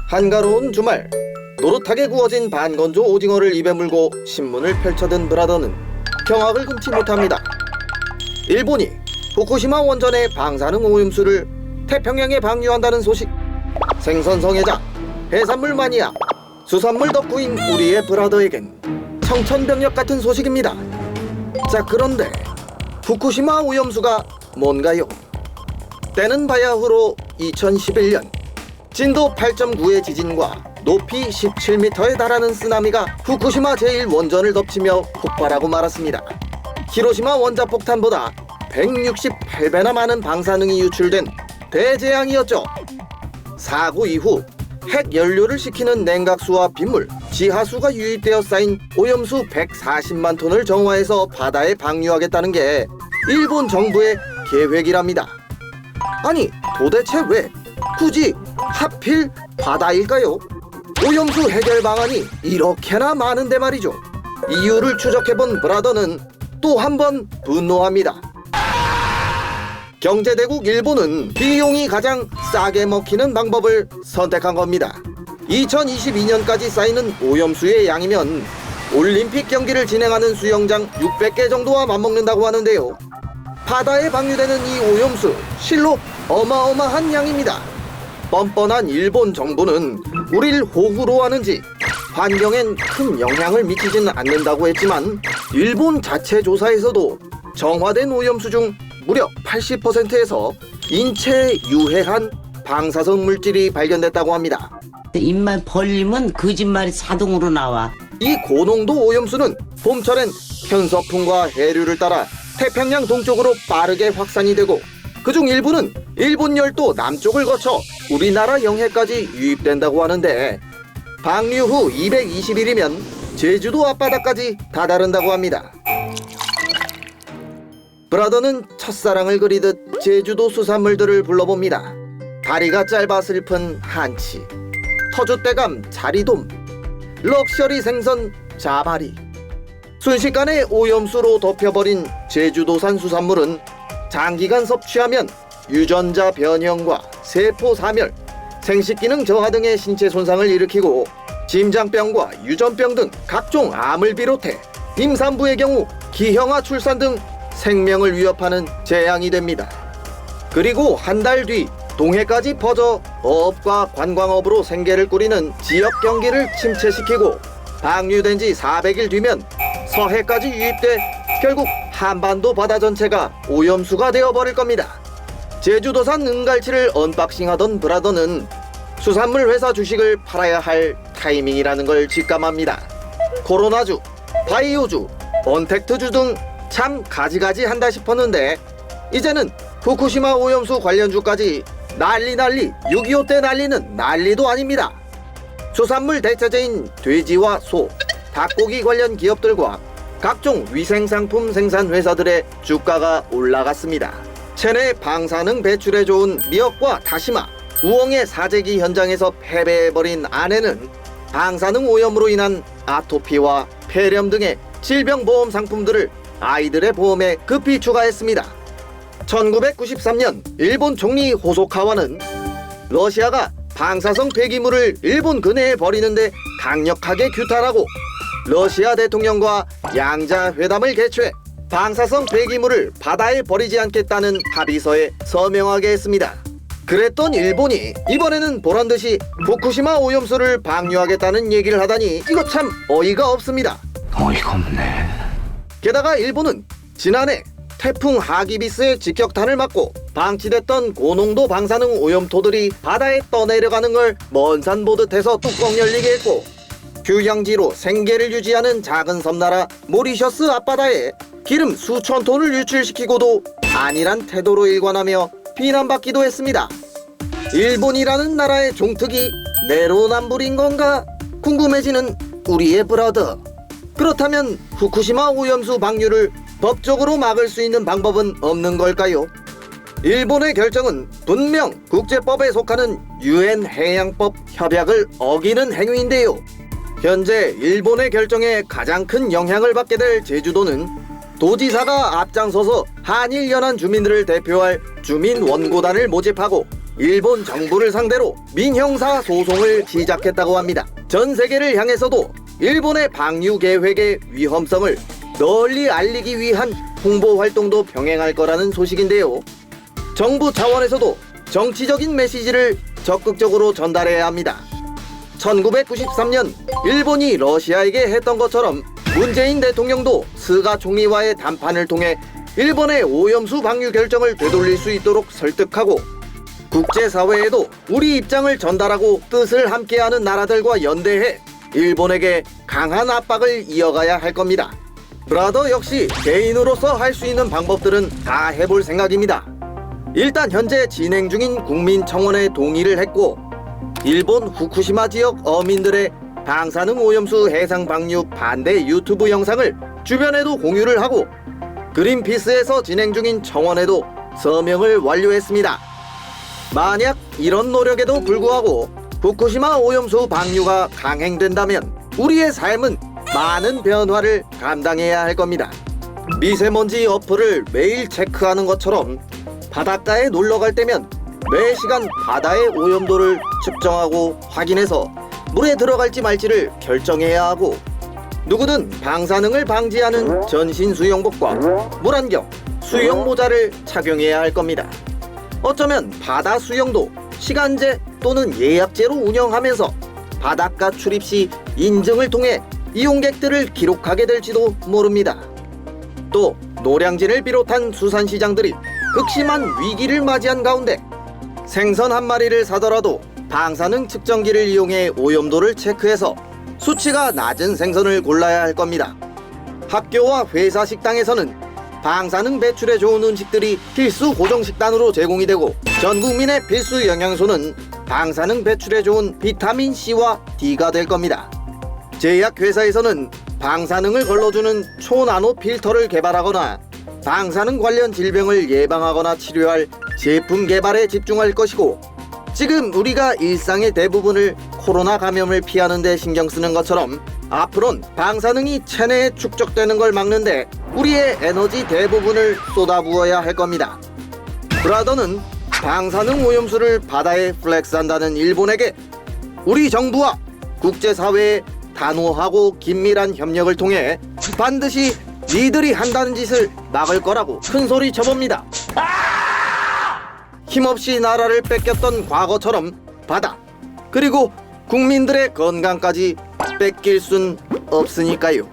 한가로운 주말, 노릇하게 구워진 반건조 오징어를 입에 물고 신문을 펼쳐든 브라더는 경악을 금치 못합니다. 일본이 후쿠시마 원전의 방사능 오염수를 태평양에 방류한다는 소식. 생선 성애자, 해산물 마니아, 수산물 덕후인 우리의 브라더에겐 청천벽력 같은 소식입니다. 자, 그런데 후쿠시마 오염수가 뭔가요? 때는 바야흐로 2011년 진도 8.9의 지진과 높이 17m에 달하는 쓰나미가 후쿠시마 제1원전을 덮치며 폭발하고 말았습니다. 히로시마 원자폭탄보다 168배나 많은 방사능이 유출된 대재앙이었죠. 사고 이후 핵 연료를 식히는 냉각수와 빗물, 지하수가 유입되어 쌓인 오염수 140만 톤을 정화해서 바다에 방류하겠다는 게 일본 정부의 계획이랍니다. 아니, 도대체 왜 굳이 하필 바다일까요? 오염수 해결 방안이 이렇게나 많은데 말이죠. 이유를 추적해본 브라더는 또 한 번 분노합니다. 경제대국 일본은 비용이 가장 싸게 먹히는 방법을 선택한 겁니다. 2022년까지 쌓이는 오염수의 양이면 올림픽 경기를 진행하는 수영장 600개 정도와 맞먹는다고 하는데요. 바다에 방류되는 이 오염수 실로 어마어마한 양입니다. 뻔뻔한 일본 정부는 우릴 호구로 하는지 환경엔 큰 영향을 미치지는 않는다고 했지만 일본 자체 조사에서도 정화된 오염수 중 무려 80%에서 인체에 유해한 방사성 물질이 발견됐다고 합니다. 입만 벌리면 거짓말이 자동으로 나와. 이 고농도 오염수는 봄철엔 편서풍과 해류를 따라 태평양 동쪽으로 빠르게 확산이 되고 그중 일부는 일본 열도 남쪽을 거쳐 우리나라 영해까지 유입된다고 하는데 방류 후 220일이면 제주도 앞바다까지 다다른다고 합니다. 브라더는 첫사랑을 그리듯 제주도 수산물들을 불러봅니다. 다리가 짧아 슬픈 한치, 터줏대감 자리돔, 럭셔리 생선 자바리. 순식간에 오염수로 덮여버린 제주도산 수산물은 장기간 섭취하면 유전자 변형과 세포 사멸, 생식기능 저하 등의 신체 손상을 일으키고 심장병과 유전병 등 각종 암을 비롯해 임산부의 경우 기형아 출산 등 생명을 위협하는 재앙이 됩니다. 그리고 한 달 뒤 동해까지 퍼져 어업과 관광업으로 생계를 꾸리는 지역 경기를 침체시키고 방류된 지 400일 뒤면 서해까지 유입돼 결국 한반도 바다 전체가 오염수가 되어버릴 겁니다. 제주도산 은갈치를 언박싱하던 브라더는 수산물 회사 주식을 팔아야 할 타이밍이라는 걸 직감합니다. 코로나주, 바이오주, 언택트주 등 참 가지가지 한다 싶었는데 이제는 후쿠시마 오염수 관련주까지 난리 6.25 때 난리는 난리도 아닙니다. 수산물 대체제인 돼지와 소, 닭고기 관련 기업들과 각종 위생상품 생산 회사들의 주가가 올라갔습니다. 체내 방사능 배출에 좋은 미역과 다시마, 우엉의 사재기 현장에서 패배해버린 아내는 방사능 오염으로 인한 아토피와 폐렴 등의 질병보험 상품들을 아이들의 보험에 급히 추가했습니다. 1993년 일본 총리 호소카와는 러시아가 방사성 폐기물을 일본 근해에 버리는데 강력하게 규탄하고 러시아 대통령과 양자 회담을 개최해 방사성 폐기물을 바다에 버리지 않겠다는 합의서에 서명하게 했습니다. 그랬던 일본이 이번에는 보란듯이 후쿠시마 오염수를 방류하겠다는 얘기를 하다니 이거 참 어이가 없습니다. 어이가 없네. 게다가 일본은 지난해 태풍 하기비스의 직격탄을 맞고 방치됐던 고농도 방사능 오염토들이 바다에 떠내려가는 걸 먼 산 보듯 해서 뚜껑 열리게 했고 휴양지로 생계를 유지하는 작은 섬나라 모리셔스 앞바다에 기름 수천 톤을 유출시키고도 안일한 태도로 일관하며 비난받기도 했습니다. 일본이라는 나라의 종특이 내로남불인 건가 궁금해지는 우리의 브라더. 그렇다면 후쿠시마 오염수 방류를 법적으로 막을 수 있는 방법은 없는 걸까요? 일본의 결정은 분명 국제법에 속하는 유엔 해양법 협약을 어기는 행위인데요. 현재 일본의 결정에 가장 큰 영향을 받게 될 제주도는 도지사가 앞장서서 한일 연안 주민들을 대표할 주민 원고단을 모집하고 일본 정부를 상대로 민형사 소송을 시작했다고 합니다. 전 세계를 향해서도 일본의 방류 계획의 위험성을 널리 알리기 위한 홍보 활동도 병행할 거라는 소식인데요. 정부 차원에서도 정치적인 메시지를 적극적으로 전달해야 합니다. 1993년 일본이 러시아에게 했던 것처럼 문재인 대통령도 스가 총리와의 담판을 통해 일본의 오염수 방류 결정을 되돌릴 수 있도록 설득하고 국제사회에도 우리 입장을 전달하고 뜻을 함께하는 나라들과 연대해 일본에게 강한 압박을 이어가야 할 겁니다. 브라더 역시 개인으로서 할 수 있는 방법들은 다 해볼 생각입니다. 일단 현재 진행 중인 국민청원에 동의를 했고 일본 후쿠시마 지역 어민들의 방사능 오염수 해상 방류 반대 유튜브 영상을 주변에도 공유를 하고 그린피스에서 진행 중인 청원에도 서명을 완료했습니다. 만약 이런 노력에도 불구하고 후쿠시마 오염수 방류가 강행된다면 우리의 삶은 많은 변화를 감당해야 할 겁니다. 미세먼지 어플을 매일 체크하는 것처럼 바닷가에 놀러 갈 때면 매 시간 바다의 오염도를 측정하고 확인해서 물에 들어갈지 말지를 결정해야 하고 누구든 방사능을 방지하는 전신 수영복과 물안경, 수영 모자를 착용해야 할 겁니다. 어쩌면 바다 수영도 시간제 또는 예약제로 운영하면서 바닷가 출입 시 인증을 통해 이용객들을 기록하게 될지도 모릅니다. 또 노량진을 비롯한 수산시장들이 극심한 위기를 맞이한 가운데 생선 한 마리를 사더라도 방사능 측정기를 이용해 오염도를 체크해서 수치가 낮은 생선을 골라야 할 겁니다. 학교와 회사 식당에서는 방사능 배출에 좋은 음식들이 필수 고정식단으로 제공이 되고 전 국민의 필수 영양소는 방사능 배출에 좋은 비타민 C와 D가 될 겁니다. 제약회사에서는 방사능을 걸러주는 초나노 필터를 개발하거나 방사능 관련 질병을 예방하거나 치료할 제품 개발에 집중할 것이고 지금 우리가 일상의 대부분을 코로나 감염을 피하는 데 신경 쓰는 것처럼 앞으로는 방사능이 체내에 축적되는 걸 막는데 우리의 에너지 대부분을 쏟아부어야 할 겁니다. 브라더는 방사능 오염수를 바다에 플렉스한다는 일본에게 우리 정부와 국제사회의 단호하고 긴밀한 협력을 통해 반드시 니들이 한다는 짓을 막을 거라고 큰소리 쳐봅니다. 힘없이 나라를 뺏겼던 과거처럼 바다 그리고 국민들의 건강까지 뺏길 순 없으니까요.